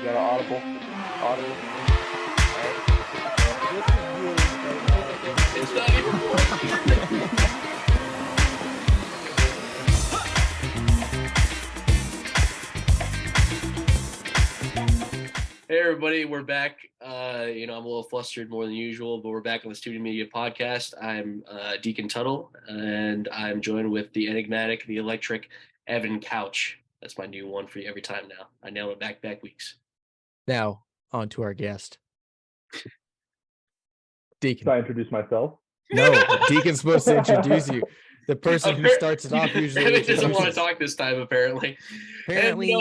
You got an audible? Audible? It's not even working. Hey everybody, we're back. I'm a little flustered more than usual, but we're back on the Student Media Podcast. I'm Deacon Tuttle, and I'm joined with the enigmatic, the electric Evan Couch. That's my new one for you every time now. I nail it back weeks. Now, on to our guest. Deacon. Should I introduce myself? No, Deacon's supposed to introduce you. The person who starts it off usually Evan doesn't want to talk this time, apparently. Apparently,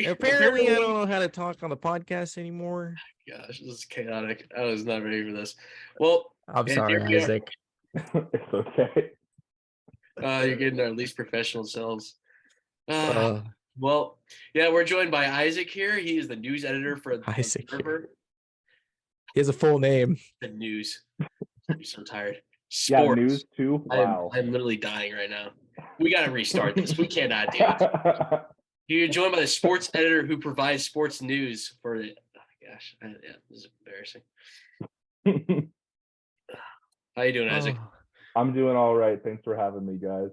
Apparently, I don't know how to talk on the podcast anymore. Gosh, this is chaotic. I was not ready for this. Well, I'm sorry, Isaac. It's okay. You're getting our least professional selves. Well, yeah, we're joined by Isaac here. He is the news editor for the Isaac. Burg. He has a full name. The news. I'm so tired. Yeah, Sports. news too. Wow. I'm literally dying right now. We got to restart this. We cannot do it. You're joined by the sports editor who provides sports news for it. Oh my gosh. Yeah, this is embarrassing. How you doing, Isaac? I'm doing all right. Thanks for having me, guys.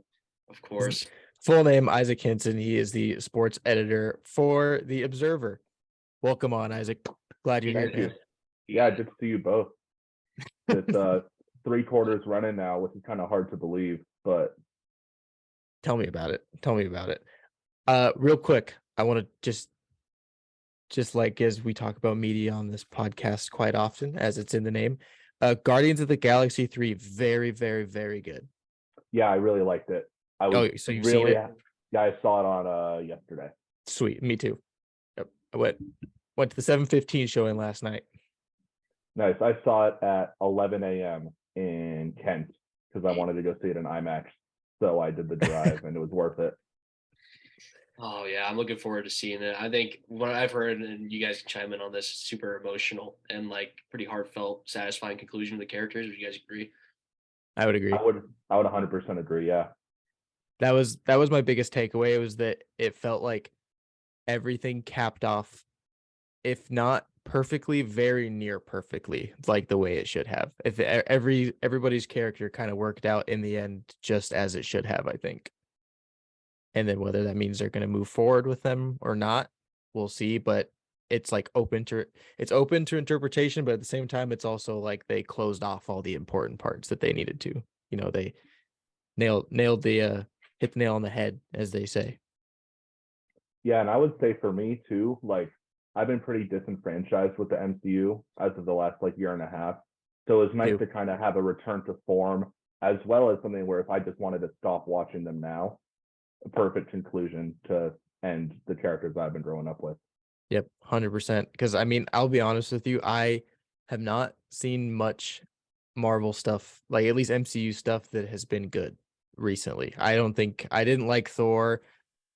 Of course. Full name, Isaac Hinson. He is the sports editor for The Observer. Welcome on, Isaac. Glad you're Thank here, you. man. Yeah, good to see you both. It's 3 quarters running now, which is kind of hard to believe, but Tell me about it. Real quick, I want to just like as we talk about media on this podcast quite often, as it's in the name, Guardians of the Galaxy 3, very, very, very good. yeah, I really liked it. So you've seen it? Yeah, I saw it on yesterday. Sweet, me too. Yep. I went to the 7:15 showing last night. Nice. I saw it at 11 a.m. in Kent because I wanted to go see it in IMAX. So I did the drive and it was worth it. Oh yeah, I'm looking forward to seeing it. I think what I've heard, and you guys can chime in on this, super emotional and like pretty heartfelt, satisfying conclusion of the characters. Would you guys agree? I would agree. I would 100% agree. Yeah. That was my biggest takeaway, was that it felt like everything capped off, if not perfectly, very near perfectly, like the way it should have. If everybody's character kind of worked out in the end just as it should have, I think. And then whether that means they're going to move forward with them or not, we'll see. But it's like open to interpretation, but at the same time, it's also like they closed off all the important parts that they needed to. You know, they hit the nail on the head, as they say. Yeah, and I would say for me too, like I've been pretty disenfranchised with the MCU as of the last like year and a half. So it's nice to kind of have a return to form, as well as something where if I just wanted to stop watching them now, a perfect conclusion to end the characters I've been growing up with. Yep, 100%. Because I mean, I'll be honest with you, I have not seen much Marvel stuff, like at least MCU stuff, that has been good recently. I didn't like Thor.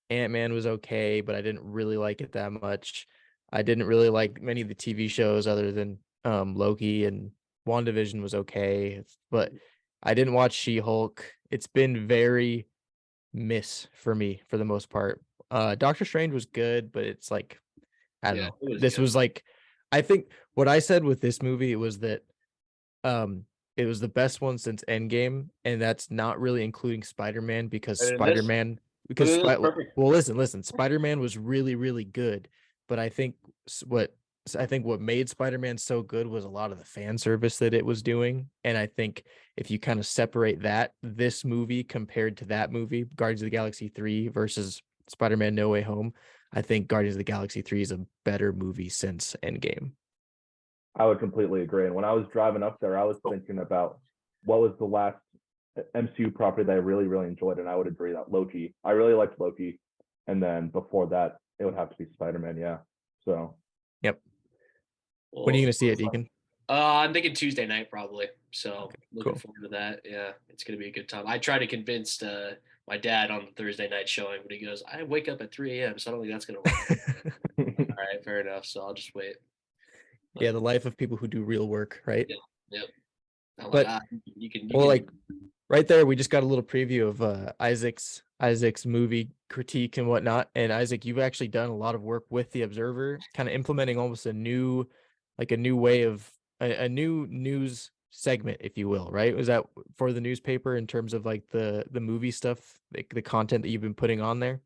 Ant-Man was okay, but I didn't really like it that much. I didn't really like many of the TV shows other than Loki, and WandaVision was okay, but I didn't watch She-Hulk. It's been very miss for me for the most part. Doctor Strange was good, but it's like, I don't know. This was like, I think what I said with this movie was that it was the best one since Endgame, and that's not really including Spider-Man, because Spider-Man Spider-Man was really, really good, but I think what made Spider-Man so good was a lot of the fan service that it was doing. And I think if you kind of separate this movie compared to that movie, Guardians of the Galaxy 3 versus Spider-Man No Way Home, I think Guardians of the Galaxy 3 is a better movie since Endgame. I would completely agree. And when I was driving up there, I was thinking about what was the last MCU property that I really, really enjoyed. And I would agree that Loki. I really liked Loki. And then before that, it would have to be Spider-Man. Yeah. So. Yep. When are you going to see it, Deacon? I'm thinking Tuesday night probably. So Okay, looking cool. forward to that. Yeah, it's going to be a good time. I tried to convince my dad on the Thursday night showing, but he goes, I wake up at 3 a.m., so I don't think that's going to work. All right, fair enough. So I'll just wait. But, yeah, the life of people who do real work, right? Yep. But you can like right there, we just got a little preview of Isaac's Isaac's movie critique and whatnot. And Isaac, you've actually done a lot of work with the Observer, kind of implementing almost a new way of a new news segment, if you will, right? Was that for the newspaper in terms of like the movie stuff, like the content that you've been putting on there?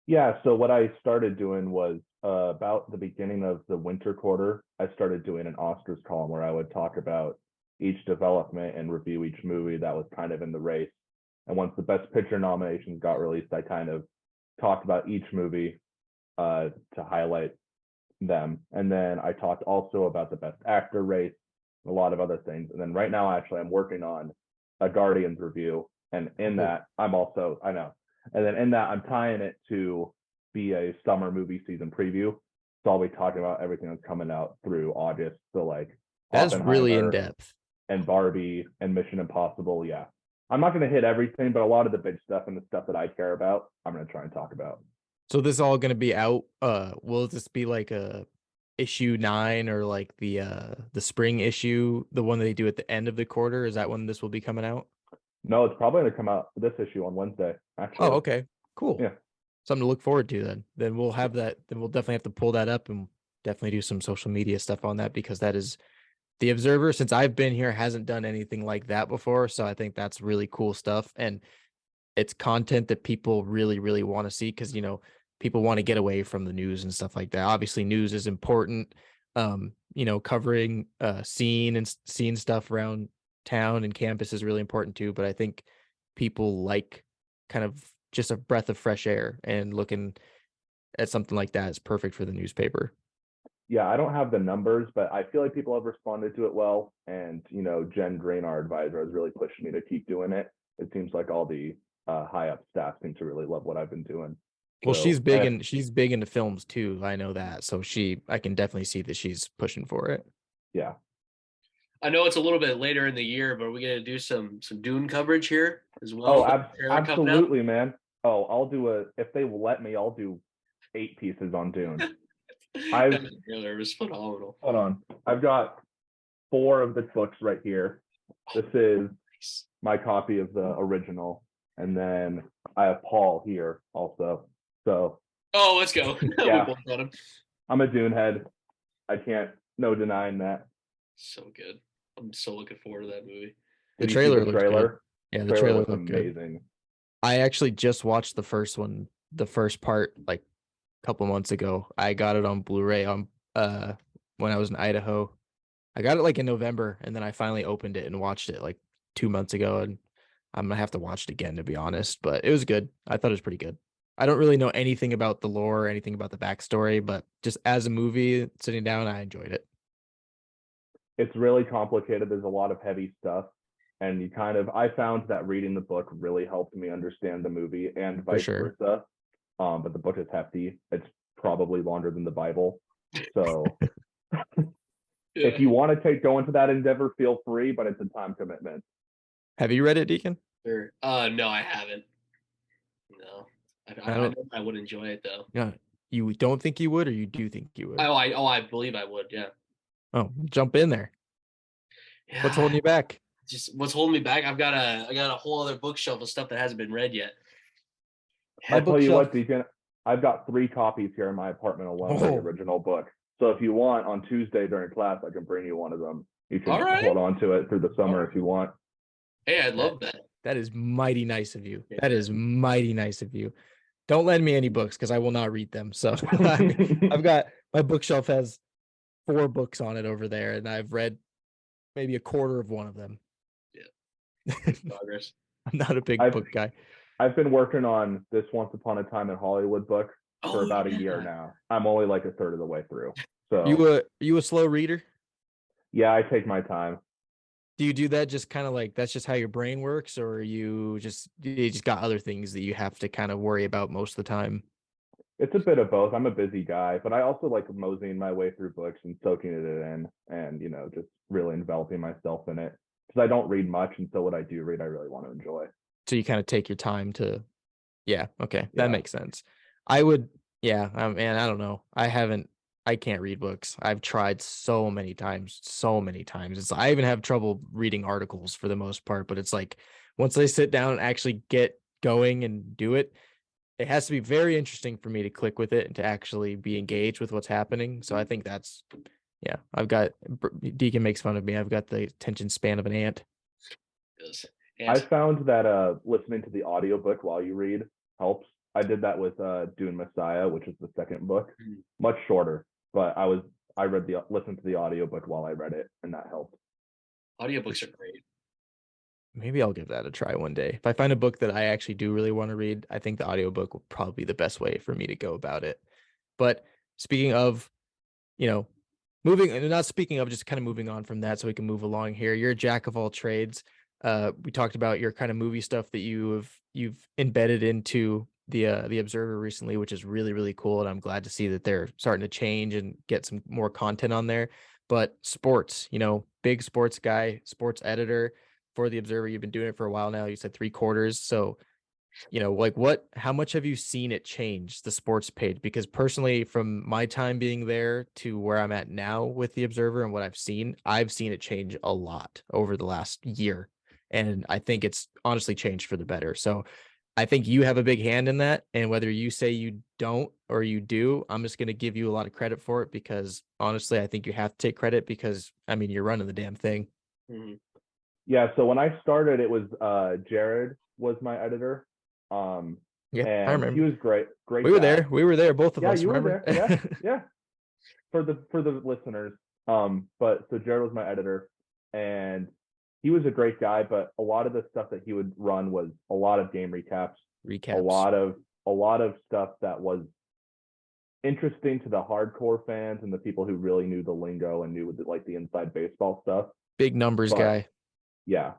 Yeah, so what I started doing was about the beginning of the winter quarter, I started doing an Oscars column where I would talk about each development and review each movie that was kind of in the race. And once the Best Picture nominations got released, I kind of talked about each movie to highlight them. And then I talked also about the Best Actor race, a lot of other things. And then right now, actually, I'm working on a Guardians review. And in that, I'm also, I know. And then in that, I'm tying it to be a summer movie season preview. So I'll be talking about everything that's coming out through August. So like That's really in Oppenheimer depth. and Barbie and Mission Impossible. Yeah. I'm not going to hit everything, but a lot of the big stuff and the stuff that I care about, I'm going to try and talk about. So this is all going to be out. Will this be like a issue 9 or like the spring issue, the one that they do at the end of the quarter? Is that when this will be coming out? No, it's probably going to come out this issue on Wednesday, actually. Oh, okay. Cool. Yeah. Something to look forward to then. Then we'll have that. Then we'll definitely have to pull that up and definitely do some social media stuff on that, because that is the Observer, since I've been here, hasn't done anything like that before. So I think that's really cool stuff. And it's content that people really, really want to see, because, people want to get away from the news and stuff like that. Obviously, news is important. Covering seeing stuff around town and campus is really important too. But I think people like kind of just a breath of fresh air, and looking at something like that is perfect for the newspaper. Yeah, I don't have the numbers, but I feel like people have responded to it well. And, Jen Green, our advisor, has really pushed me to keep doing it. It seems like all the high up staff seem to really love what I've been doing. Well, So, she's big into films too. I know that. So I can definitely see that she's pushing for it. Yeah. I know it's a little bit later in the year, but are we going to do some Dune coverage here as well? Oh, absolutely, man. Oh, if they will let me, I'll do 8 pieces on Dune. That trailer was phenomenal. Hold on. I've got 4 of the books right here. This is my copy of the original. And then I have Paul here also. So. Oh, let's go. Yeah. We both got him. I'm a Dune head. No denying that. So good. I'm so looking forward to that movie. The trailer looks good. Yeah, the trailer looks looked amazing. Good. I actually just watched the first part, like a couple months ago. I got it on Blu-ray when I was in Idaho. I got it like in November, and then I finally opened it and watched it like 2 months ago, and I'm gonna have to watch it again, to be honest. But it was good. I thought it was pretty good. I don't really know anything about the lore or anything about the backstory, but just as a movie, sitting down, I enjoyed it. It's really complicated. There's a lot of heavy stuff. And I found that reading the book really helped me understand the movie, and vice versa. But the book is hefty. It's probably longer than the Bible. So if you want to go into that endeavor, feel free, but it's a time commitment. Have you read it, Deacon? Sure. No, I haven't. No. I would enjoy it though. Yeah. You don't think you would, or you do think you would? I believe I would, yeah. Oh, jump in there. Yeah. What's holding you back? Just what's holding me back? I got a whole other bookshelf of stuff that hasn't been read yet. I tell you what, Deacon, I've got 3 copies here in my apartment alone of the original book. So if you want, on Tuesday during class, I can bring you one of them. You can hold on to it through the summer if you want. Hey, I'd love that. That is mighty nice of you. That is mighty nice of you. Don't lend me any books, because I will not read them. So I've got, my bookshelf has 4 books on it over there, and I've read maybe a quarter of one of them. Yeah. Progress. I'm not a big book guy. I've been working on this Once Upon a Time in Hollywood book for about a year now. I'm only like a third of the way through. So you a slow reader? Yeah, I take my time. Do you do that just kind of like that's just how your brain works, or you just got other things that you have to kind of worry about most of the time? It's a bit of both. I'm a busy guy, but I also like moseying my way through books and soaking it in, and just really enveloping myself in it, because I don't read much, and so what I do read, I really want to enjoy. So you kind of take your time to, that makes sense. I would, man, I don't know. I can't read books. I've tried so many times. I even have trouble reading articles for the most part, but it's like once I sit down and actually get going and do it, it has to be very interesting for me to click with it and to actually be engaged with what's happening. So I think that's, yeah, Deacon makes fun of me. I've got the attention span of an ant. Yes. I found that listening to the audiobook while you read helps. I did that with Dune Messiah, which is the second book, much shorter, but I listened to the audiobook while I read it, and that helped. Audiobooks are great. Maybe I'll give that a try one day. If I find a book that I actually do really want to read, I think the audiobook will probably be the best way for me to go about it. But speaking of, you know, just kind of moving on from that so we can move along here. You're a jack of all trades. We talked about your kind of movie stuff that you've embedded into the Observer recently, which is really, really cool. And I'm glad to see that they're starting to change and get some more content on there. But sports, big sports guy, sports editor for the Observer. You've been doing it for a while now. You said 3/4. So, how much have you seen it change the sports page? Because personally, from my time being there to where I'm at now with the Observer and what I've seen it change a lot over the last year. And I think it's honestly changed for the better. So I think you have a big hand in that. And whether you say you don't or you do, I'm just going to give you a lot of credit for it, because honestly, I think you have to take credit because, you're running the damn thing. Mm-hmm. Yeah. So when I started, it was Jared was my editor. Yeah, and I remember. He was great. We were there. We were there, both of us. Yeah, you remember? were there. Yeah, yeah. For the listeners. But so Jared was my editor, and he was a great guy, but a lot of the stuff that he would run was a lot of game recaps. A lot of stuff that was interesting to the hardcore fans and the people who really knew the lingo and knew like the inside baseball stuff. Big numbers guy. Yeah.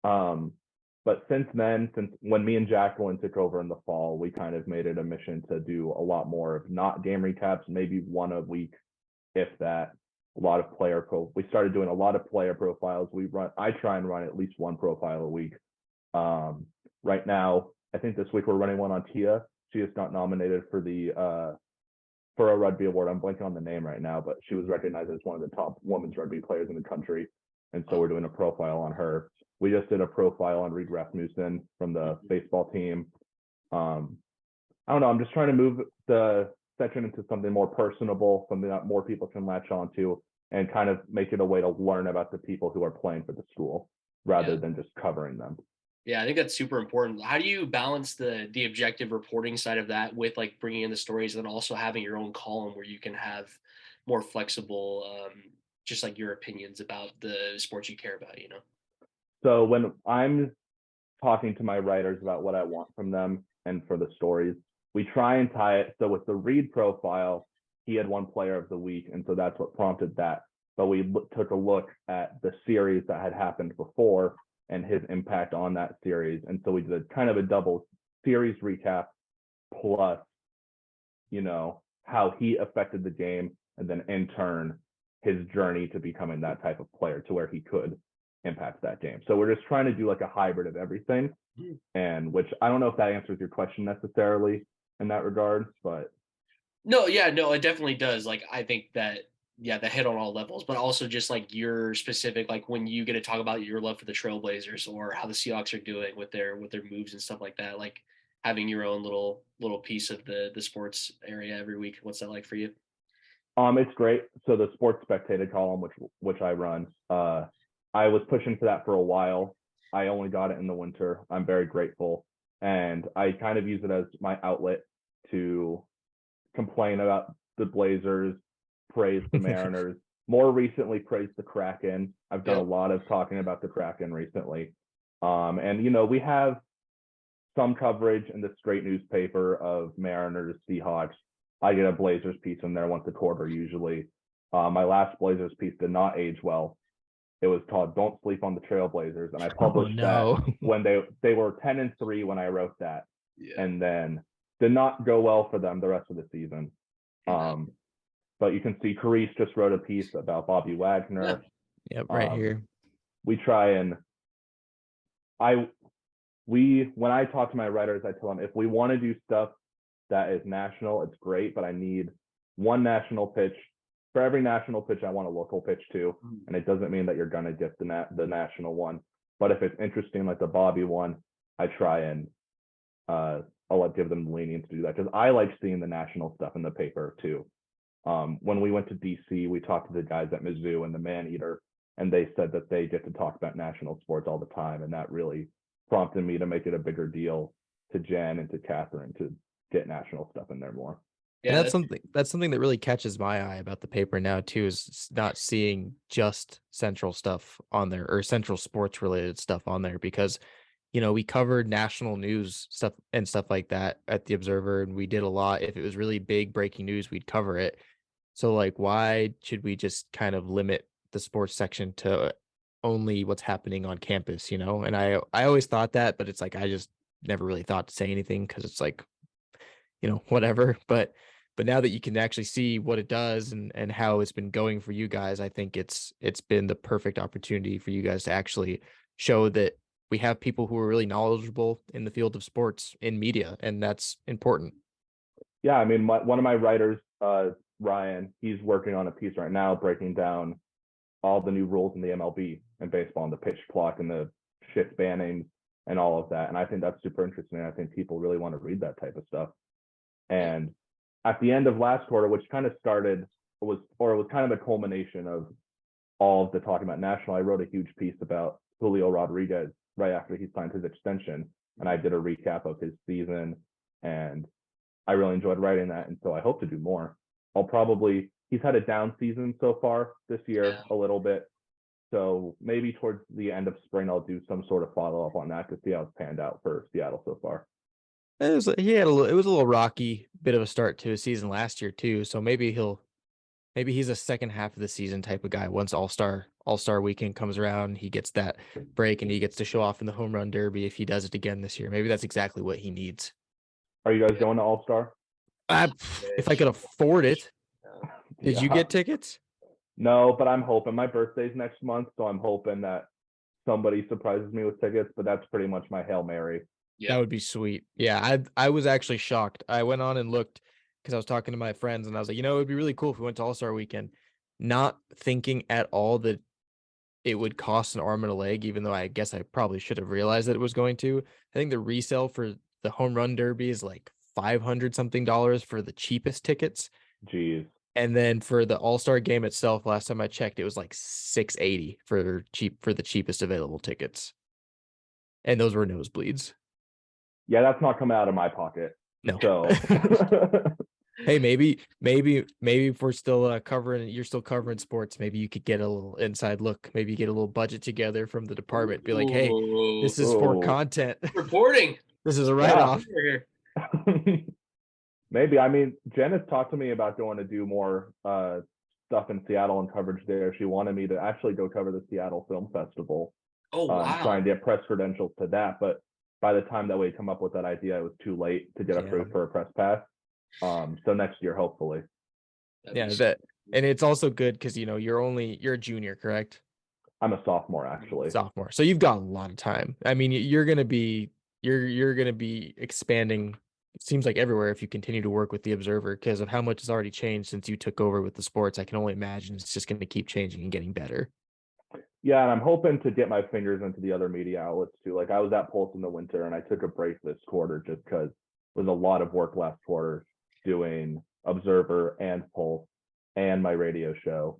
But since when me and Jacqueline took over in the fall, we kind of made it a mission to do a lot more of not game recaps, maybe one a week, if that. A lot of we started doing a lot of player profiles. I try and run at least one profile a week. Right now, I think this week we're running one on Tia. She just got nominated for for a rugby award. I'm blanking on the name right now, but she was recognized as one of the top women's rugby players in the country. And so we're doing a profile on her. We just did a profile on Reed Rasmussen from the baseball team. I don't know. I'm just trying to move the section into something more personable, something that more people can latch onto, and kind of make it a way to learn about the people who are playing for the school rather than just covering them. Yeah, I think that's super important. How do you balance the objective reporting side of that with like bringing in the stories and then also having your own column where you can have more flexible, just like your opinions about the sports you care about, So when I'm talking to my writers about what I want from them and for the stories, we try and tie it. So with the Reed profile, he had one player of the week, and so that's what prompted that. But we took a look at the series that had happened before and his impact on that series. And so we did kind of a double series recap plus, how he affected the game, and then in turn, his journey to becoming that type of player to where he could impact that game. So we're just trying to do like a hybrid of everything, and which I don't know if that answers your question necessarily in that regard, but no, it definitely does. Like, I think that, that hit on all levels, but also just like your specific, like when you get to talk about your love for the Trailblazers or how the Seahawks are doing with their moves and stuff like that, like having your own little piece of the sports area every week. What's that like for you? It's great. So the Sports Spectator column, which I run, I was pushing for that for a while. I only got it in the winter. I'm very grateful. And I kind of use it as my outlet to complain about the Blazers, praise the Mariners, more recently praise the Kraken. I've done a lot of talking about the Kraken recently. And, we have some coverage in this great newspaper of Mariners, Seahawks. I get a Blazers piece in there once a quarter usually. My last Blazers piece did not age well. It was called "Don't Sleep on the Trailblazers," and I published that when they were 10-3 when I wrote that, and then did not go well for them the rest of the season. But you can see Carice just wrote a piece about Bobby Wagner. Yep, right here. We try and when I talk to my writers, I tell them if we want to do stuff that is national, it's great, but I need one national pitch. For every national pitch, I want a local pitch too. And it doesn't mean that you're going to get the national one. But if it's interesting, like the Bobby one, I try and I'll give them the lenience to do that because I like seeing the national stuff in the paper too. When we went to DC, we talked to the guys at Mizzou and the Maneater, and they said that they get to talk about national sports all the time, and that really prompted me to make it a bigger deal to Jen and to Catherine to get national stuff in there more. And that's something that really catches my eye about the paper now too, is not seeing just central stuff on there or central sports related stuff on there, because we covered national news stuff and stuff like that at the Observer, and we did a lot. If it was really big breaking news, we'd cover it. So like, why should we just kind of limit the sports section to only what's happening on campus, And I always thought that, but it's like I just never really thought to say anything because it's like, whatever. But now that you can actually see what it does and how it's been going for you guys, I think it's been the perfect opportunity for you guys to actually show that we have people who are really knowledgeable in the field of sports in media, and that's important. Yeah, I mean, one of my writers, Ryan, he's working on a piece right now breaking down all the new rules in the MLB and baseball and the pitch clock and the shift banning and all of that. And I think that's super interesting. I think people really want to read that type of stuff. And at the end of last quarter, which kind of was kind of a culmination of all of the talking about national, I wrote a huge piece about Julio Rodriguez right after he signed his extension. And I did a recap of his season, and I really enjoyed writing that. And so I hope to do more. He's had a down season so far this year, a little bit. So maybe towards the end of spring, I'll do some sort of follow up on that to see how it's panned out for Seattle so far. It was a little rocky bit of a start to his season last year too. So maybe he's a second half of the season type of guy. Once All-Star weekend comes around, he gets that break and he gets to show off in the home run derby if he does it again this year. Maybe that's exactly what he needs. Are you guys going to All-Star? If I could afford it. Did you get tickets? No, but I'm hoping. My birthday's next month, so I'm hoping that somebody surprises me with tickets, but that's pretty much my Hail Mary. That would be sweet. Yeah, I was actually shocked. I went on and looked because I was talking to my friends and I was like, it would be really cool if we went to All-Star weekend, not thinking at all that it would cost an arm and a leg, even though I guess I probably should have realized that it was going to. I think the resale for the home run derby is like $500 something for the cheapest tickets. Jeez. And then for the All-Star game itself, last time I checked, it was like $680 for the cheapest available tickets. And those were nosebleeds. Yeah, that's not coming out of my pocket. No. So hey, maybe if we're still you're still covering sports, maybe you could get a little inside look. Maybe you get a little budget together from the department. Be like, hey, this is for content. Reporting. This is a write-off. Maybe. I mean, Jen has talked to me about going to do more stuff in Seattle and coverage there. She wanted me to actually go cover the Seattle Film Festival. Oh, wow. Try and get press credentials to that. But by the time that we come up with that idea, it was too late to get approved for a press pass. So next year, hopefully. And it's also good because you're a junior, correct? I'm a sophomore, actually. Sophomore. So you've got a lot of time. I mean, you're gonna be expanding. It seems like everywhere if you continue to work with the Observer because of how much has already changed since you took over with the sports. I can only imagine it's just going to keep changing and getting better. Yeah, and I'm hoping to get my fingers into the other media outlets too. Like I was at Pulse in the winter and I took a break this quarter just because it was a lot of work last quarter doing Observer and Pulse and my radio show.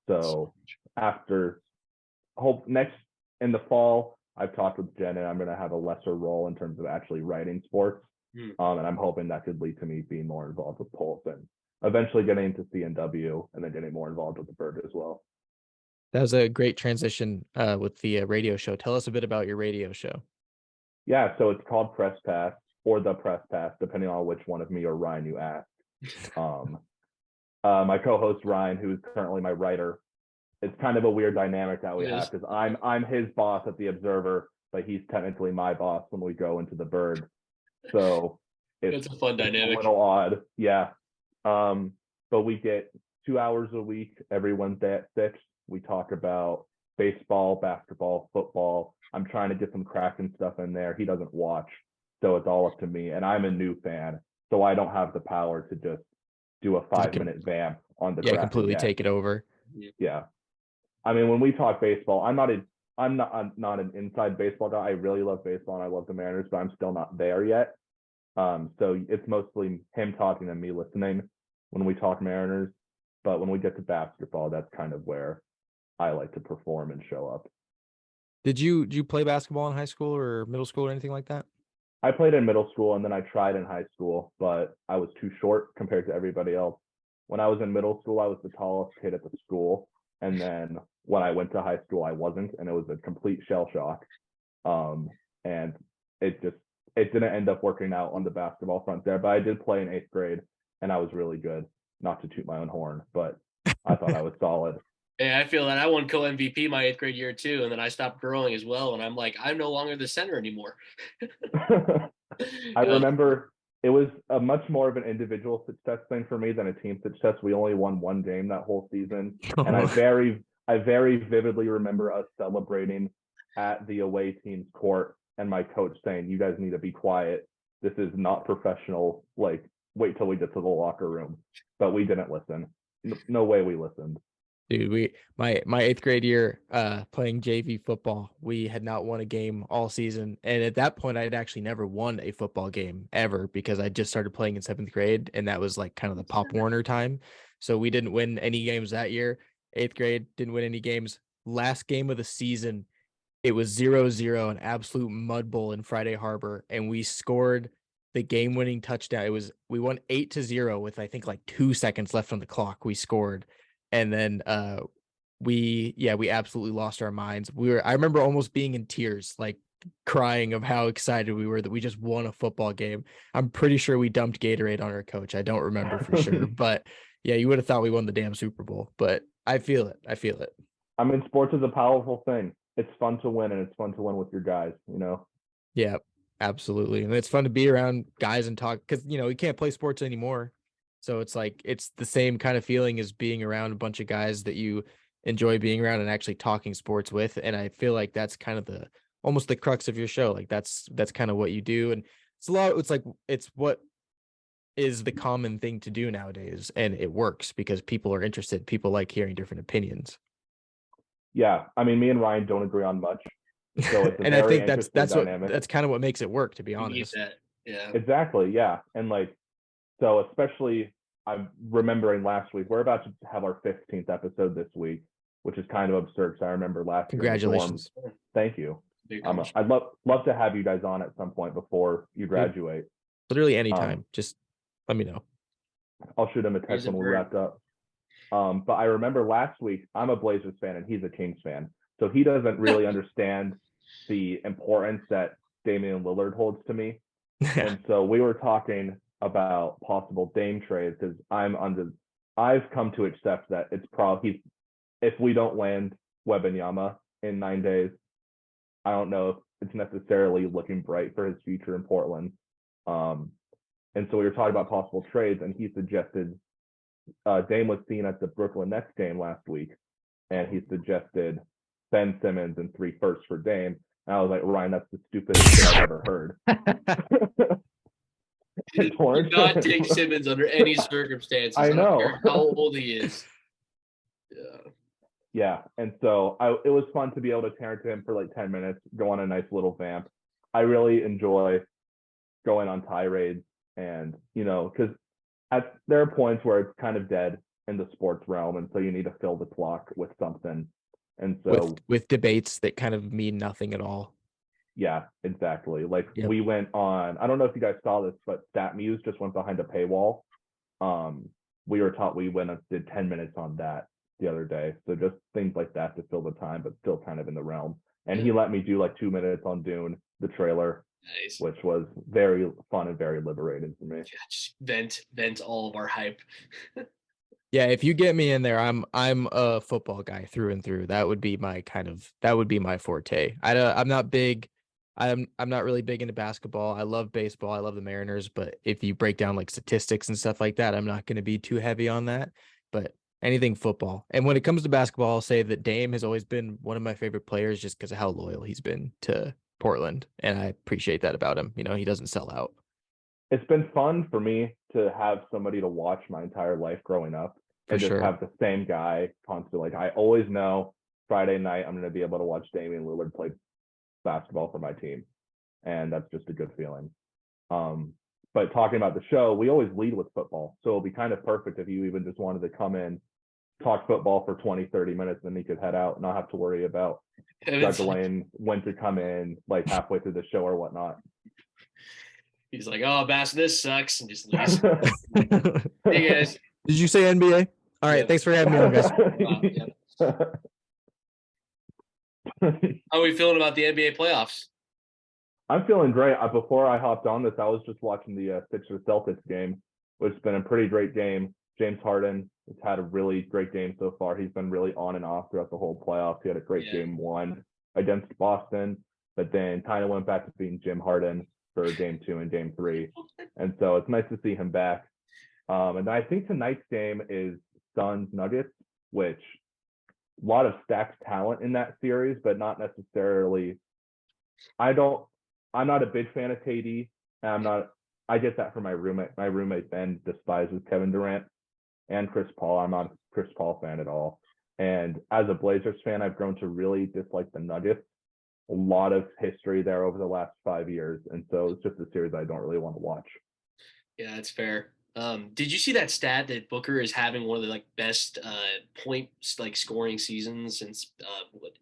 So next in the fall, I've talked with Jen and I'm going to have a lesser role in terms of actually writing sports. And I'm hoping that could lead to me being more involved with Pulse and eventually getting into CNW and then getting more involved with the Burg as well. That was a great transition with the radio show. Tell us a bit about your radio show. Yeah, so it's called Press Pass or The Press Pass, depending on which one of me or Ryan you ask. My co-host Ryan, who is currently my writer, it's kind of a weird dynamic that we have because I'm his boss at the Observer, but he's technically my boss when we go into the Burg. So it's a fun dynamic. A little odd, yeah. But we get 2 hours a week every Wednesday at 6. We talk about baseball, basketball, football. I'm trying to get some Kraken stuff in there. He doesn't watch, so it's all up to me. And I'm a new fan, so I don't have the power to just do a 5-minute vamp on the Kraken completely take it over. Yeah. I mean, when we talk baseball, I'm not an inside baseball guy. I really love baseball and I love the Mariners, but I'm still not there yet. So it's mostly him talking and me listening when we talk Mariners. But when we get to basketball, that's kind of where I like to perform and show up. Did you play basketball in high school or middle school or anything like that? I played in middle school and then I tried in high school, but I was too short compared to everybody else. When I was in middle school, I was the tallest kid at the school. And then when I went to high school, I wasn't, and it was a complete shell shock. And it didn't end up working out on the basketball front there, but I did play in 8th grade and I was really good. Not to toot my own horn, but I thought I was solid. Yeah, I feel that I won co-MVP my 8th grade year too, and then I stopped growing as well. And I'm like, I'm no longer the center anymore. I remember it was a much more of an individual success thing for me than a team success. We only won one game that whole season, and I very vividly remember us celebrating at the away team's court, and my coach saying, "You guys need to be quiet. This is not professional. Like, wait till we get to the locker room." But we didn't listen. No way we listened. Dude, my 8th grade year, playing JV football, we had not won a game all season, and at that point, I had actually never won a football game ever because I just started playing in 7th grade, and that was like kind of the Pop Warner time. So we didn't win any games that year. 8th grade didn't win any games. Last game of the season, it was 0-0, an absolute mud bowl in Friday Harbor, and we scored the game-winning touchdown. We won 8-0 with I think like 2 seconds left on the clock. We scored. And then we absolutely lost our minds. I remember almost being in tears, like crying of how excited we were that we just won a football game. I'm pretty sure we dumped Gatorade on our coach. I don't remember for sure, but yeah, you would have thought we won the damn Super Bowl. But I feel it. I mean, sports is a powerful thing. It's fun to win, and it's fun to win with your guys, you know? Yeah, absolutely. And it's fun to be around guys and talk because, you can't play sports anymore. So it's like it's the same kind of feeling as being around a bunch of guys that you enjoy being around and actually talking sports with. And I feel like that's kind of almost the crux of your show. Like that's kind of what you do. And it's what is the common thing to do nowadays. And it works because people are interested. People like hearing different opinions. Yeah. I mean, me and Ryan don't agree on much. So it's a and I very think that's interesting dynamic. that's kind of what makes it work, to be You need honest. that. Yeah. Exactly. Yeah. And like, so especially I'm remembering last week, we're about to have our 15th episode this week, which is kind of absurd. So I remember last year. Congratulations. Thank you. Big I'd love to have you guys on at some point before you graduate. Literally anytime. Just let me know. I'll shoot him a text when we're wrapped up. But I remember last week, I'm a Blazers fan and he's a Kings fan. So he doesn't really understand the importance that Damian Lillard holds to me. And so we were talking about possible Dame trades because I've come to accept that it's probably if we don't land Wembanyama in 9 days, I don't know if it's necessarily looking bright for his future in Portland. And so we were talking about possible trades, and he suggested Dame was seen at the Brooklyn Nets game last week, and he suggested Ben Simmons and 3 firsts for Dame. And I was like, Ryan, that's the stupidest thing I've ever heard. Do not take Simmons under any circumstances. I know. don't care how old he is. Yeah. Yeah. And so it was fun to be able to turn to him for like 10 minutes, go on a nice little vamp. I really enjoy going on tirades and, because there are points where it's kind of dead in the sports realm. And so you need to fill the clock with something. And so with debates that kind of mean nothing at all. Yeah, exactly. Like we went on, I don't know if you guys saw this, but StatMuse just went behind a paywall. We were taught we went and did 10 minutes on that the other day. So just things like that to fill the time, but still kind of in the realm. And he let me do like 2 minutes on Dune, the trailer, which was very fun and very liberating for me. Yeah, just vent all of our hype. Yeah, if you get me in there, I'm a football guy through and through. That would be my forte. I'm not big. I'm not really big into basketball. I love baseball. I love the Mariners, but if you break down like statistics and stuff like that, I'm not going to be too heavy on that. But anything football. And when it comes to basketball, I'll say that Dame has always been one of my favorite players just because of how loyal he's been to Portland, and I appreciate that about him. He doesn't sell out. It's been fun for me to have somebody to watch my entire life growing up and just have the same guy constantly. Like I always know Friday night I'm going to be able to watch Damian Lillard play basketball for my team, and that's just a good feeling. but talking about the show, we always lead with football. So it'll be kind of perfect if you even just wanted to come in, talk football for 20, 30 minutes, then you could head out and not have to worry about juggling when to come in like halfway through the show or whatnot. He's like, oh, Bass, this sucks, and just leaves. Hey, guys. Did you say NBA? All right, thanks for having me on, guys. How are we feeling about the NBA playoffs? I'm feeling great. Before I hopped on this, I was just watching the Sixers Celtics game, which has been a pretty great game. James Harden has had a really great game so far. He's been really on and off throughout the whole playoffs. He had a great game one against Boston, but then kind of went back to being Jim Harden for game 2 and game 3. And so it's nice to see him back. And I think tonight's game is Suns Nuggets, which a lot of stacked talent in that series, but not necessarily. I'm not a big fan of KD. I get that from my roommate. My roommate Ben despises Kevin Durant and Chris Paul. I'm not a Chris Paul fan at all. And as a Blazers fan, I've grown to really dislike the Nuggets. A lot of history there over the last 5 years. And so it's just a series I don't really want to watch. Yeah, that's fair. Did you see that stat that Booker is having one of the best points scoring seasons since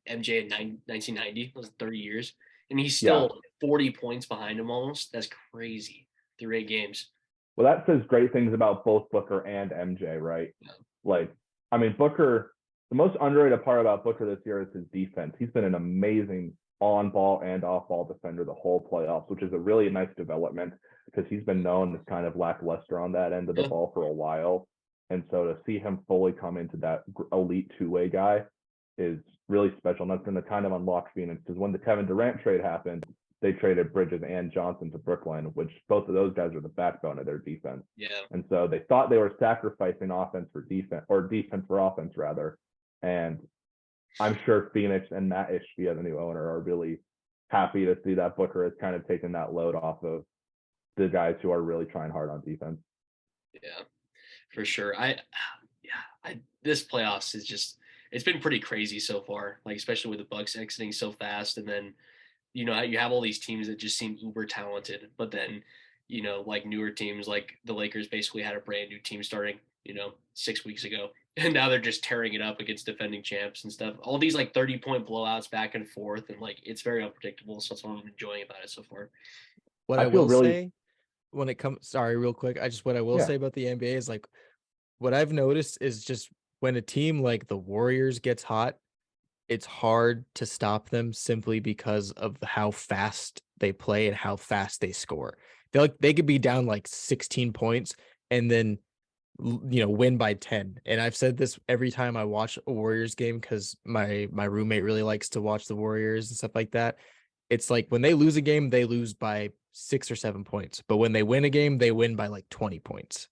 MJ in 1990? It was 30 years. And he's still 40 points behind him almost. That's crazy through 8 games. Well, that says great things about both Booker and MJ, right? Yeah. Booker, the most underrated part about Booker this year is his defense. He's been an amazing on-ball and off-ball defender the whole playoffs, which is a really nice development because he's been known as kind of lackluster on that end of the ball for a while. And so to see him fully come into that elite two-way guy is really special. And that's going to kind of unlock Phoenix because when the Kevin Durant trade happened, they traded Bridges and Johnson to Brooklyn, which both of those guys are the backbone of their defense. Yeah. And so they thought they were sacrificing offense for defense, or defense for offense rather. And I'm sure Phoenix and Matt Ishbia, the new owner, are really happy to see that Booker has kind of taken that load off of the guys who are really trying hard on defense. Yeah, for sure. This playoffs is just, it's been pretty crazy so far, especially with the Bucks exiting so fast. And then, you have all these teams that just seem uber talented, but then, newer teams like the Lakers basically had a brand new team starting, 6 weeks ago. And now they're just tearing it up against defending champs and stuff. All these 30-point blowouts back and forth. And it's very unpredictable. So that's what I'm enjoying about it so far. What I will say when it comes, sorry, real quick. What I will say about the NBA is what I've noticed is just when a team like the Warriors gets hot, it's hard to stop them simply because of how fast they play and how fast they score. They could be down 16 points and then win by 10. And I've said this every time I watch a Warriors game because my roommate really likes to watch the Warriors and stuff like that. It's when they lose a game, they lose by 6 or 7 points. But when they win a game, they win by 20 points.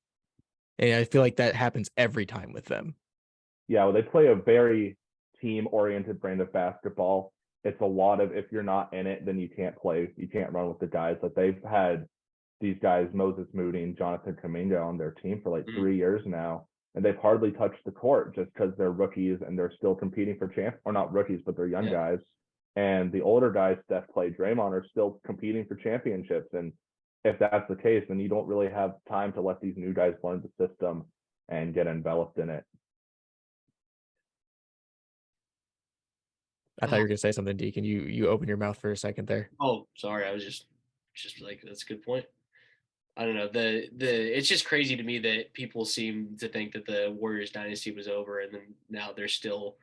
And I feel like that happens every time with them. Yeah, well, they play a very team-oriented brand of basketball. It's a lot of, if you're not in it, then you can't play. You can't run with the guys. They've had these guys, Moses Moody and Jonathan Kuminga, on their team for 3 years now, and they've hardly touched the court just because they're rookies and they're still competing for or not rookies, but they're young guys. And the older guys, Steph, Clay, Draymond, are still competing for championships. And if that's the case, then you don't really have time to let these new guys learn the system and get enveloped in it. I thought you were gonna say something, Deacon. You opened your mouth for a second there. Oh, sorry. I was just that's a good point. I don't know. It's just crazy to me that people seem to think that the Warriors dynasty was over, and then now they're still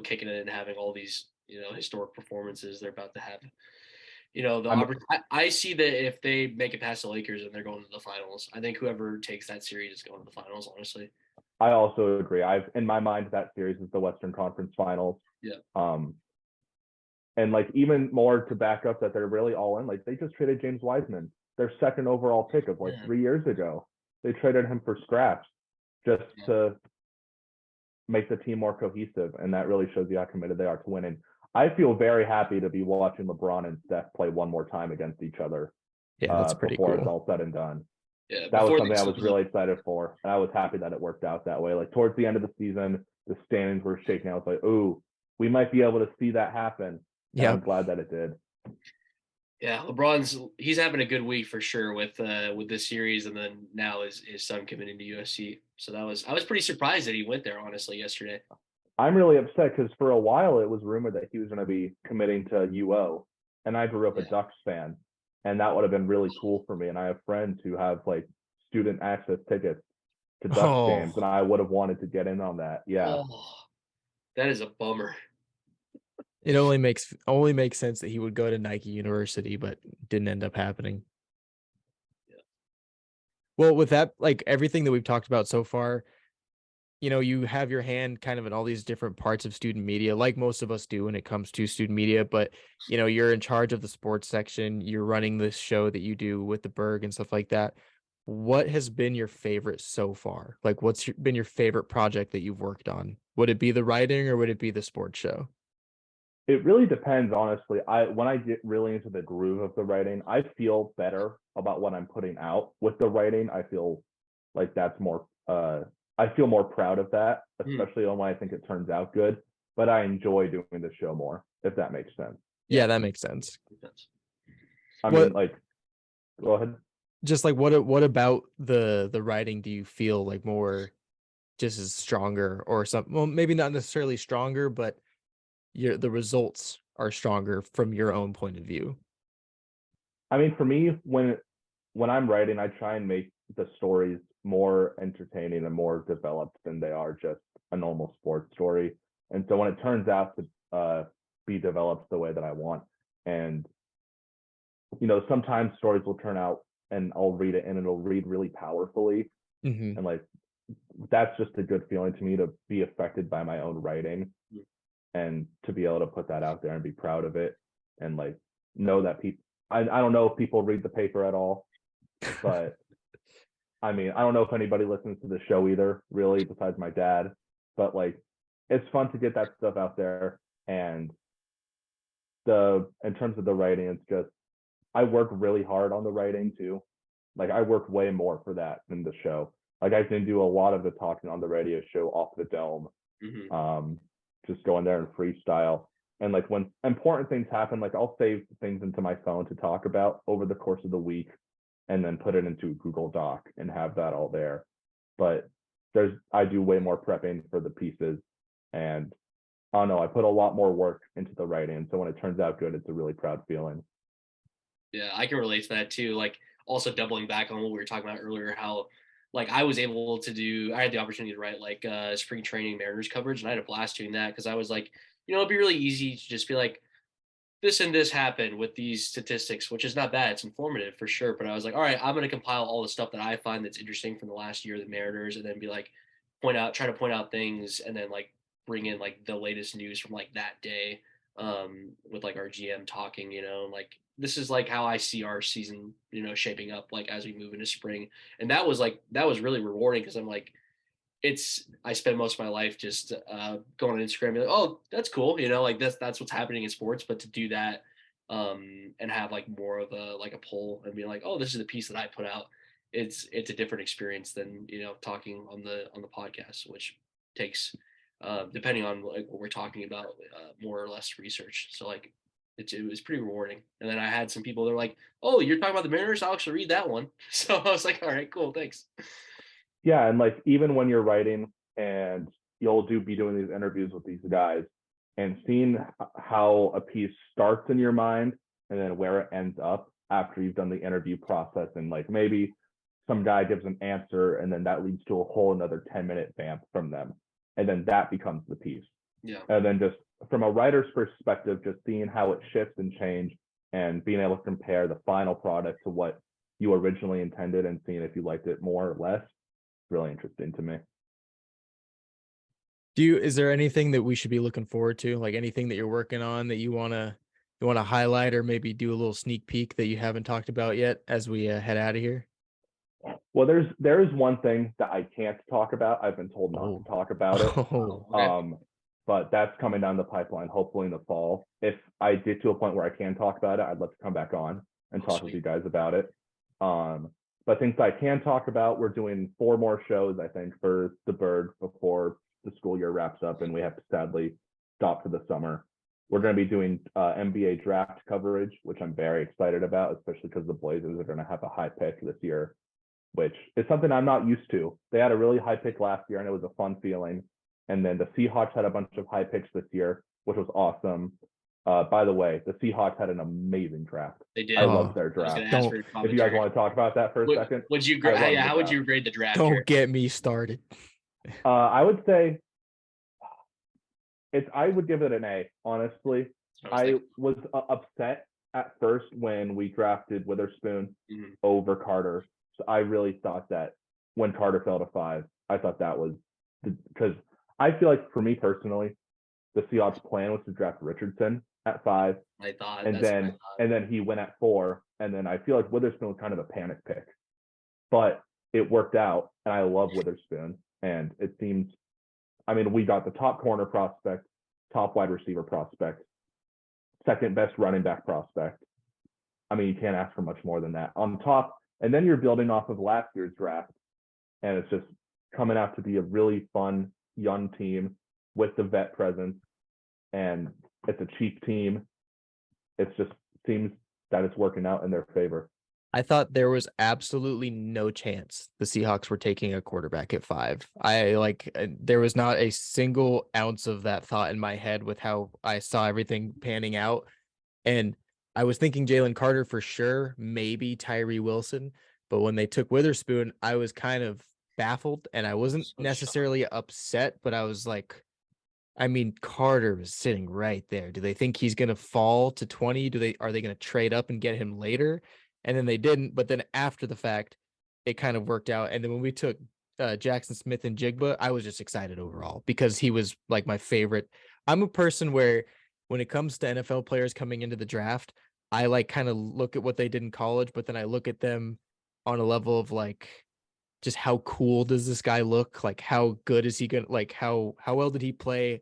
kicking it and having all these historic performances they're about to have. I see that if they make it past the Lakers and they're going to the finals, I think whoever takes that series is going to the finals. Honestly, I also agree. In my mind, that series is the Western Conference Finals. Yeah. And even more to back up that they're really all in. They just traded James Wiseman, their second overall pick of 3 years ago. They traded him for scraps just to make the team more cohesive, and that really shows you how committed they are to winning. I feel very happy to be watching LeBron and Steph play one more time against each other. Yeah, that's pretty before cool. It's all said and done. Yeah, that was something I was really excited for, and I was happy that it worked out that way. Towards the end of the season, the standings were shaking out. It's ooh, we might be able to see that happen. Yeah, I'm glad that it did. Yeah, he's having a good week for sure with this series, and then now his son committing to USC. So I was pretty surprised that he went there honestly yesterday. I'm really upset because for a while it was rumored that he was going to be committing to UO, and I grew up a Yeah. Ducks fan, and that would have been really cool for me. And I have friends who have like student access tickets to Ducks games, and Oh, I would have wanted to get in on that. Yeah. Oh, that is a bummer. it only makes sense that he would go to Nike University, but didn't end up happening. Yeah. Well, with that, like everything that we've talked about so far, you have your hand kind of in all these different parts of student media, like most of us do when it comes to student media. But, you're in charge of the sports section. You're running this show that you do with the Burg and stuff like that. What has been your favorite so far? Like, been your favorite project that you've worked on? Would it be the writing or would it be the sports show? It really depends, honestly. When I get really into the groove of the writing, I feel better about what I'm putting out with the writing. I feel like that's more I feel more proud of that, Hmm. especially when I think it turns out good. But I enjoy doing the show more, if that makes sense. Yeah, Yeah. that makes sense. I mean, What like, go ahead. just like what about the writing do you feel like more just as stronger or something? Well, maybe not necessarily stronger, but the results are stronger from your own point of view. I mean, for me, when I'm writing, I try and make the stories more entertaining and more developed than they are just a normal sports story. And so when it turns out to be developed the way that I want, and sometimes stories will turn out and I'll read it and it'll read really powerfully, Hmm. and like that's just a good feeling to me to be affected by my own writing and to be able to put that out there and be proud of it and like know that people. I don't know if people read the paper at all, but I mean, I don't know if anybody listens to the show either, really, besides my dad. But like, it's fun to get that stuff out there. And in terms of the writing, it's just I work really hard on the writing too. Like I work way more for that than the show. Like I can do a lot of the talking on the radio show off the dome. Hmm. Um, just go in there and freestyle. And like when important things happen, like I'll save things into my phone to talk about over the course of the week and then put it into a Google Doc and have that all there. But I do way more prepping for the pieces, and I don't know, I put a lot more work into the writing. So when it turns out good, it's a really proud feeling. Yeah, I can relate to that too. Like also doubling back on what we were talking about earlier, how like I had the opportunity to write like spring training Mariners coverage, and I had a blast doing that because I was like, it'd be really easy to just be like, this and this happened with these statistics, which is not bad. It's informative for sure. But I was like, all right, I'm going to compile all the stuff that I find that's interesting from the last year of the Mariners, and then be like, try to point out things, and then like bring in like the latest news from like that day, with like our GM talking, like this is like how I see our season, shaping up like as we move into spring. And that was really rewarding because I'm like, I spend most of my life just going on Instagram and be like, oh, that's cool, like that's what's happening in sports. But to do that, and have like more of a poll and be like, oh, this is the piece that I put out. It's a different experience than talking on the podcast, which takes depending on like what we're talking about, more or less research. So like it was pretty rewarding. And then I had some people that are like, oh, you're talking about the Mariners, I'll actually read that one. So I was like, all right, cool, thanks. Yeah, and like even when you're writing and you'll be doing these interviews with these guys and seeing how a piece starts in your mind and then where it ends up after you've done the interview process, and like maybe some guy gives an answer and then that leads to a whole another 10-minute vamp from them, and then that becomes the piece. Yeah. And then just from a writer's perspective, just seeing how it shifts and change and being able to compare the final product to what you originally intended and seeing if you liked it more or less, really interesting to me. Is there anything that we should be looking forward to? Like anything that you're working on that you wanna highlight or maybe do a little sneak peek that you haven't talked about yet as we head out of here? Well, there is one thing that I can't talk about. I've been told not to Oh. talk about it. Oh, Okay. But that's coming down the pipeline, hopefully in the fall. If I get to a point where I can talk about it, I'd love to come back on and Oh, talk with you sweet. guys about it. But things I can talk about, we're doing 4 more shows, I think, for the Burg before the school year wraps up, and we have to sadly stop for the summer. we're going to be doing NBA draft coverage, which I'm very excited about, especially because the Blazers are going to have a high pick this year, which is something I'm not used to. They had a really high pick last year, and it was a fun feeling. And then the Seahawks had a bunch of high picks this year, which was awesome. By the way, the Seahawks had an amazing draft. They did. I love their I was draft. gonna ask for your If you guys want to talk about that for a second, would you I love the how would draft. you grade the draft? Don't here? get me started. I would say I would give it an A, honestly. I was upset at first when we drafted Witherspoon over Carter. So I really thought that when Carter fell to 5, I thought that was because I feel like for me personally, the Seahawks plan was to draft Richardson at 5. I thought, and then he went at 4, and then I feel like Witherspoon was kind of a panic pick, but it worked out, and I love Witherspoon, and it seems, I mean, we got the top corner prospect, top wide receiver prospect, second best running back prospect. I mean, you can't ask for much more than that on top, and then you're building off of last year's draft, and it's just coming out to be a really fun young team with the vet presence, and it's a cheap team. It just seems that it's working out in their favor. I thought there was absolutely no chance the Seahawks were taking a quarterback at 5. There was not a single ounce of that thought in my head with how I saw everything panning out. And I was thinking Jalen Carter for sure, maybe Tyree Wilson. But when they took Witherspoon, I was kind of baffled, and I wasn't necessarily upset, but I was like, I mean, Carter is sitting right there. Do they think he's going to fall to 20? Are they going to trade up and get him later? And then they didn't. But then after the fact, it kind of worked out. And then when we took Jackson Smith and Jigba, I was just excited overall because he was like my favorite. I'm a person where when it comes to NFL players coming into the draft, I like kind of look at what they did in college, but then I look at them on a level of like, just how cool does this guy look? Like, how good is he going to, like, how well did he play?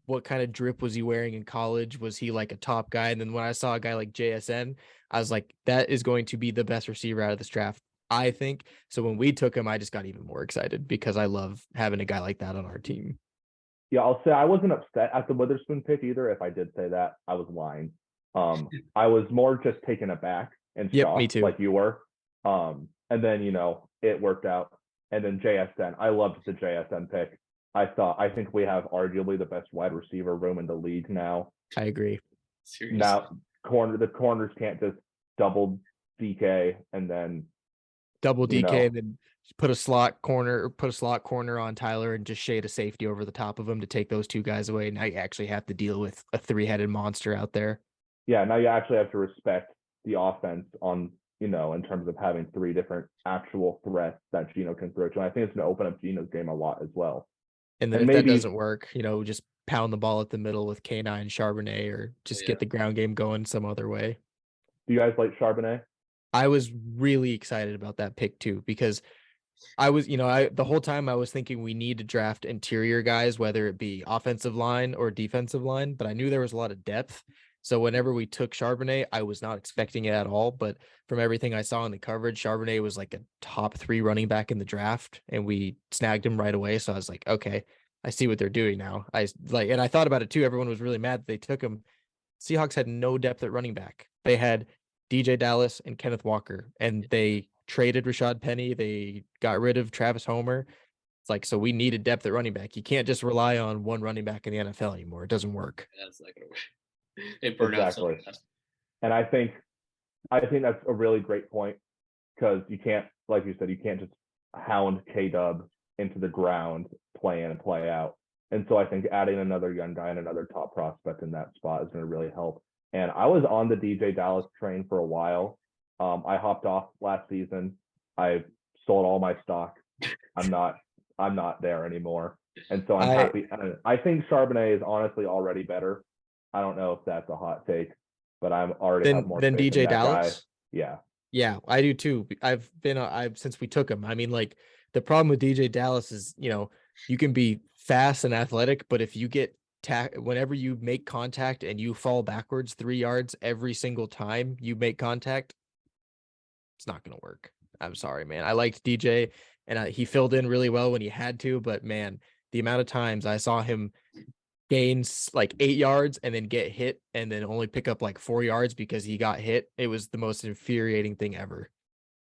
What kind of drip was he wearing in college? Was he like a top guy? And then when I saw a guy like JSN, I was like, that is going to be the best receiver out of this draft, I think. So when we took him, I just got even more excited because I love having a guy like that on our team. Yeah, I'll say I wasn't upset at the Witherspoon pick either. If I did say that, I was lying. I was more just taken aback and shocked, me too. like you were. And then, it worked out. And then JSN, I loved the JSN pick. I think we have arguably the best wide receiver room in the league now. I agree. Seriously. Now, the corners can't just double DK and then double DK and then put a slot corner on Tyler and just shade a safety over the top of him to take those 2 guys away. Now you actually have to deal with a 3-headed monster out there. Yeah, now you actually have to respect the offense on, in terms of having 3 different actual threats that Geno can throw to. And I think it's going to open up Geno's game a lot as well. And then if that doesn't work, just pound the ball at the middle with K9 Charbonnet or just get the ground game going some other way. Do you guys like Charbonnet? I was really excited about that pick too, because I was, the whole time I was thinking we need to draft interior guys, whether it be offensive line or defensive line, but I knew there was a lot of depth. So whenever we took Charbonnet, I was not expecting it at all. But from everything I saw in the coverage, Charbonnet was like a top 3 running back in the draft, and we snagged him right away. So I was like, okay, I see what they're doing now. And I thought about it too. Everyone was really mad that they took him. Seahawks had no depth at running back. They had DJ Dallas and Kenneth Walker, and they traded Rashad Penny. They got rid of Travis Homer. It's like, so we needed depth at running back. You can't just rely on one running back in the NFL anymore. It doesn't work. That's not going to work. It burned out so fast. And I think that's a really great point, because you can't, like you said, you can't just hound K-Dub into the ground, play in and play out. And so I think adding another young guy and another top prospect in that spot is going to really help. And I was on the DJ Dallas train for a while. I hopped off last season. I sold all my stock. I'm not there anymore. And so I'm happy. I think Charbonnet is honestly already better. I don't know if that's a hot take, but I'm already have more than faith DJ in that Dallas. Guy. Yeah, I do too. I've since we took him. I mean, like, the problem with DJ Dallas is, you can be fast and athletic, but if you get whenever you make contact and you fall backwards 3 yards every single time you make contact, it's not going to work. I'm sorry, man. I liked DJ, and he filled in really well when he had to, but man, the amount of times I saw him gain like 8 yards and then get hit and then only pick up like 4 yards because he got hit. It was the most infuriating thing ever.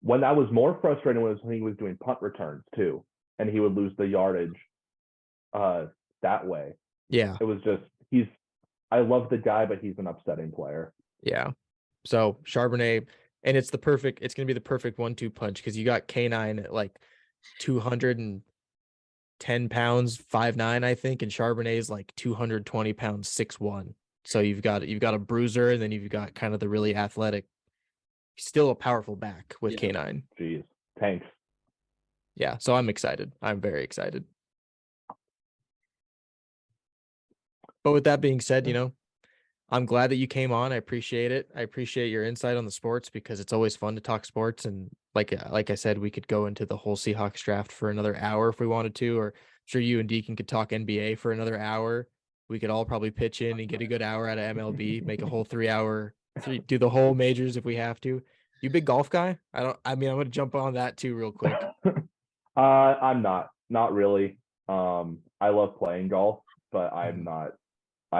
When that was more frustrating was when he was doing punt returns too, and he would lose the yardage that way. Yeah. It was just I love the guy, but he's an upsetting player. Yeah. So Charbonnet, and it's gonna be the perfect 1-2 punch because you got K9 at like 210 pounds, 5'9", I think, and Charbonnet is like 220 pounds, 6'1". So you've got a bruiser, and then you've got kind of the really athletic, still a powerful back with K9. Jeez, thanks. Yeah, so I'm excited. I'm very excited. But with that being said, I'm glad that you came on. I appreciate it. I appreciate your insight on the sports because it's always fun to talk sports. And like I said, we could go into the whole Seahawks draft for another hour if we wanted to, or I'm sure you and Deacon could talk NBA for another hour. We could all probably pitch in and get a good hour out of MLB, make a whole 3 hour, do the whole majors if we have to. You big golf guy? I'm going to jump on that too real quick. I'm not really. I love playing golf, but I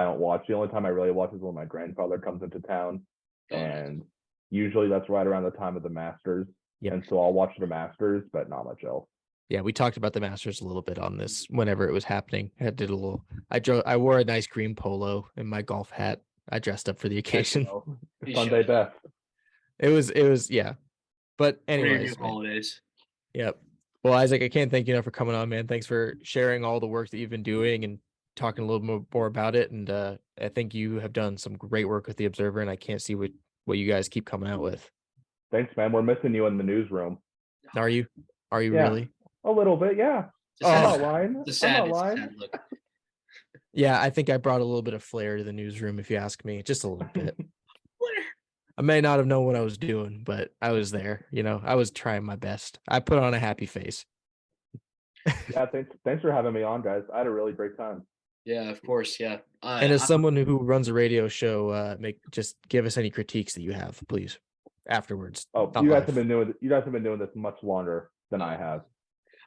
don't watch. The only time I really watch is when my grandfather comes into town, and usually that's right around the time of the Masters. Yep. And so I'll watch the Masters, but not much else. Yeah, we talked about the Masters a little bit on this whenever it was happening. I wore a nice green polo and my golf hat. I dressed up for the occasion. Sunday best. It was yeah. But anyways, holidays. Yep. Well, Isaac, I can't thank you enough for coming on, man. Thanks for sharing all the work that you've been doing and talking a little more about it. And I think you have done some great work with the Observer, and I can't see what you guys keep coming out with. Thanks, man. We're missing you in the newsroom. Are you Yeah, really? A little bit, yeah. I'm not lying. I'm not lying. Yeah, I think I brought a little bit of flair to the newsroom, if you ask me, just a little bit. I may not have known what I was doing, but I was there. I was trying my best. I put on a happy face. Yeah, thanks for having me on, guys. I had a really great time. Yeah, of course. Yeah. And as someone who runs a radio show, just give us any critiques that you have, please, afterwards. Oh, you guys have been doing this much longer than I have.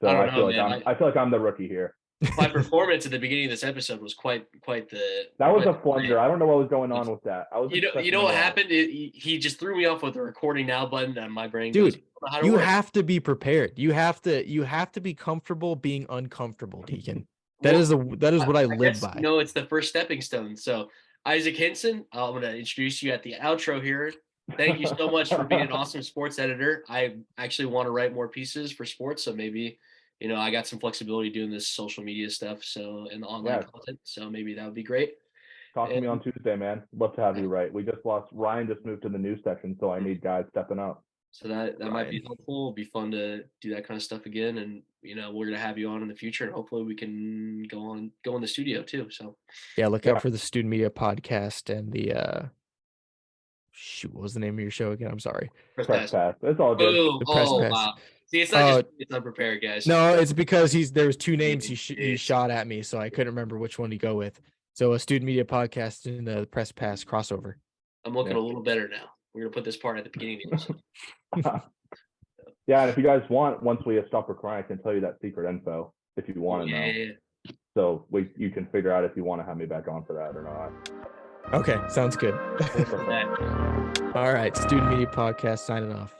So I feel like I'm the rookie here. My performance at the beginning of this episode was quite the. That was a plunger. I don't know what was going on with that. You know what happened? He just threw me off with the recording now button, and my brain. Dude, you have to be prepared. You have to be comfortable being uncomfortable, Deacon. That is what I live by. No, it's the first stepping stone. So Isaac Hinson, I'm going to introduce you at the outro here. Thank you so much for being an awesome sports editor. I actually want to write more pieces for sports, so maybe. I got some flexibility doing this social media stuff, and the online content. So maybe that would be great. Talk to me on Tuesday, man. Love to have you. Right, we just lost Ryan. Just moved to the news section, so I need guys stepping up. So that might be helpful. It'll be fun to do that kind of stuff again, and we're gonna have you on in the future, and hopefully we can go in the studio too. So yeah, look out for the Student Media Podcast and the what was the name of your show again? I'm sorry. Press Pass. It's all good. The Press Pass. Wow. See, it's not just it's unprepared, guys. No, it's because there was two names he shot at me, so I couldn't remember which one to go with. So a Student Media Podcast and the Press Pass crossover. I'm looking a little better now. We're gonna put this part at the beginning of the episode. Yeah, and if you guys want, once we stop recording, I can tell you that secret info if you want to know. Yeah. So you can figure out if you want to have me back on for that or not. Okay, sounds good. All right, Student Media Podcast signing off.